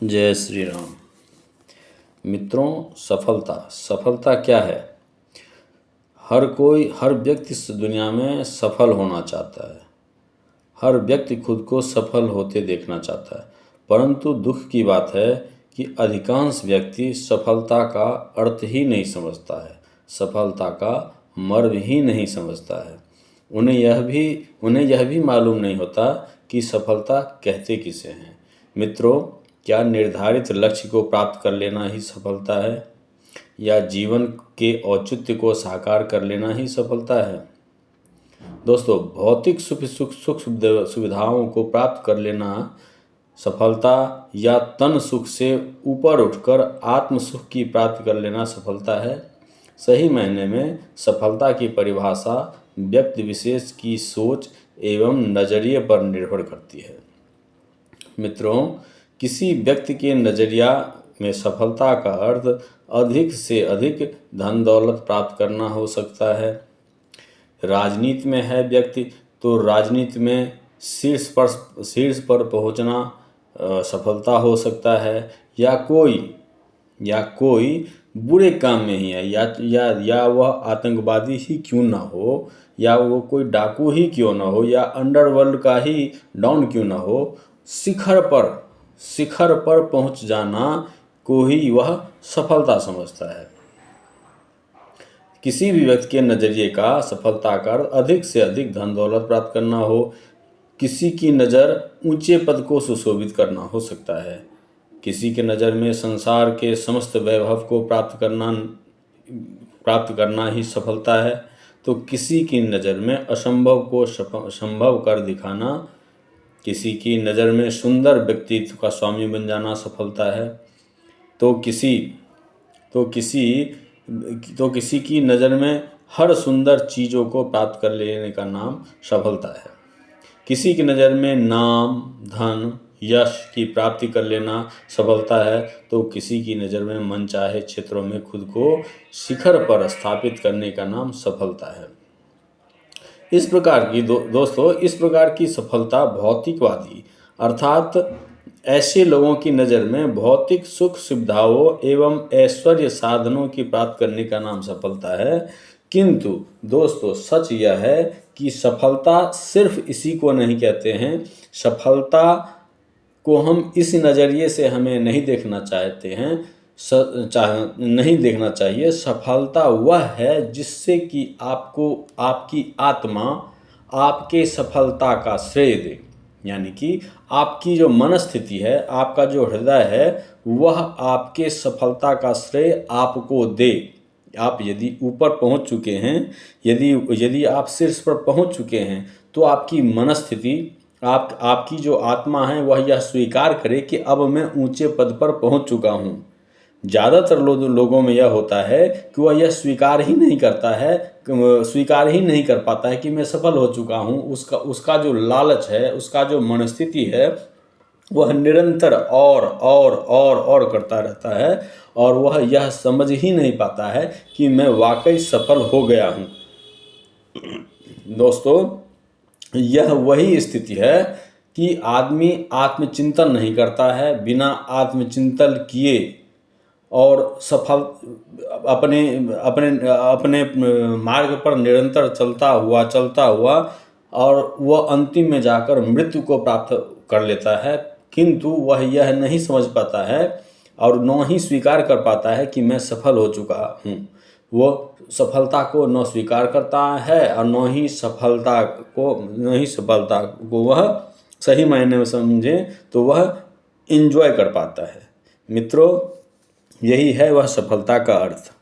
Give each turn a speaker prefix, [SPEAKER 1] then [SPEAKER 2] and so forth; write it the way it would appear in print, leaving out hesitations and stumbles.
[SPEAKER 1] जय श्री राम। मित्रों, सफलता क्या है? हर व्यक्ति इस दुनिया में सफल होना चाहता है। हर व्यक्ति खुद को सफल होते देखना चाहता है, परंतु दुख की बात है कि अधिकांश व्यक्ति सफलता का अर्थ ही नहीं समझता है, सफलता का मर्म ही नहीं समझता है। उन्हें यह भी मालूम नहीं होता कि सफलता कहते किसे हैं। मित्रों, क्या निर्धारित लक्ष्य को प्राप्त कर लेना ही सफलता है, या जीवन के औचित्य को साकार कर लेना ही सफलता है? दोस्तों, भौतिक सुख सुविधाओं को प्राप्त कर लेना सफलता, या तन सुख से ऊपर उठकर आत्म सुख की प्राप्ति कर लेना सफलता है? सही मायने में सफलता की परिभाषा व्यक्ति विशेष की सोच एवं नज़रिए पर निर्भर करती है। मित्रों, किसी व्यक्ति के नज़रिया में सफलता का अर्थ अधिक से अधिक धन दौलत प्राप्त करना हो सकता है। राजनीति में है व्यक्ति तो राजनीति में शीर्ष पर पहुंचना सफलता हो सकता है, या कोई बुरे काम में ही है, या वह आतंकवादी ही क्यों ना हो, या वो कोई डाकू ही क्यों ना हो, या अंडरवर्ल्ड का ही डॉन क्यों ना हो, शिखर पर पहुंच जाना को ही वह सफलता समझता है। किसी भी व्यक्ति के नज़रिए का सफलता का अधिक से अधिक धन दौलत प्राप्त करना हो, किसी की नज़र ऊंचे पद को सुशोभित करना हो सकता है, किसी के नज़र में संसार के समस्त वैभव को प्राप्त करना ही सफलता है, तो किसी की नज़र में असंभव को संभव कर दिखाना, किसी की नज़र में सुंदर व्यक्तित्व का स्वामी बन जाना सफलता है, तो किसी की नज़र में हर सुंदर चीज़ों को प्राप्त कर लेने का नाम सफलता है। किसी की नज़र में नाम, धन, यश की प्राप्ति कर लेना सफलता है, तो किसी की नज़र में मनचाहे क्षेत्रों में खुद को शिखर पर स्थापित करने का नाम सफलता है। इस प्रकार की सफलता भौतिकवादी अर्थात ऐसे लोगों की नज़र में भौतिक सुख सुविधाओं एवं ऐश्वर्य साधनों की प्राप्त करने का नाम सफलता है। किंतु दोस्तों, सच यह है कि सफलता सिर्फ इसी को नहीं कहते हैं। सफलता को हम इस नज़रिए से हमें नहीं देखना चाहिए। सफलता वह है जिससे कि आपकी आत्मा आपके सफलता का श्रेय दे, यानी कि आपकी जो मनस्थिति है, आपका जो हृदय है, वह आपके सफलता का श्रेय आपको दे। आप यदि ऊपर पहुंच चुके हैं, यदि आप शीर्ष पर पहुंच चुके हैं, तो आपकी मनस्थिति, आपकी जो आत्मा है, वह यह स्वीकार करे कि अब मैं ऊंचे पद पर पहुंच चुका हूं। ज़्यादातर लोगों में यह होता है कि वह यह स्वीकार ही नहीं कर पाता है कि मैं सफल हो चुका हूं। उसका जो लालच है, उसका जो मनस्थिति है, वह निरंतर और करता रहता है, और वह यह समझ ही नहीं पाता है कि मैं वाकई सफल हो गया हूं। दोस्तों, यह वही स्थिति है कि आदमी आत्मचिंतन नहीं करता है। बिना आत्मचिंतन किए और अपने मार्ग पर निरंतर चलता हुआ और वह अंतिम में जाकर मृत्यु को प्राप्त कर लेता है, किंतु वह यह नहीं समझ पाता है और न ही स्वीकार कर पाता है कि मैं सफल हो चुका हूँ। वह सफलता को न स्वीकार करता है और न ही सफलता को वह सही मायने में समझे तो वह एंजॉय कर पाता है। मित्रों, यही है वह सफलता का अर्थ।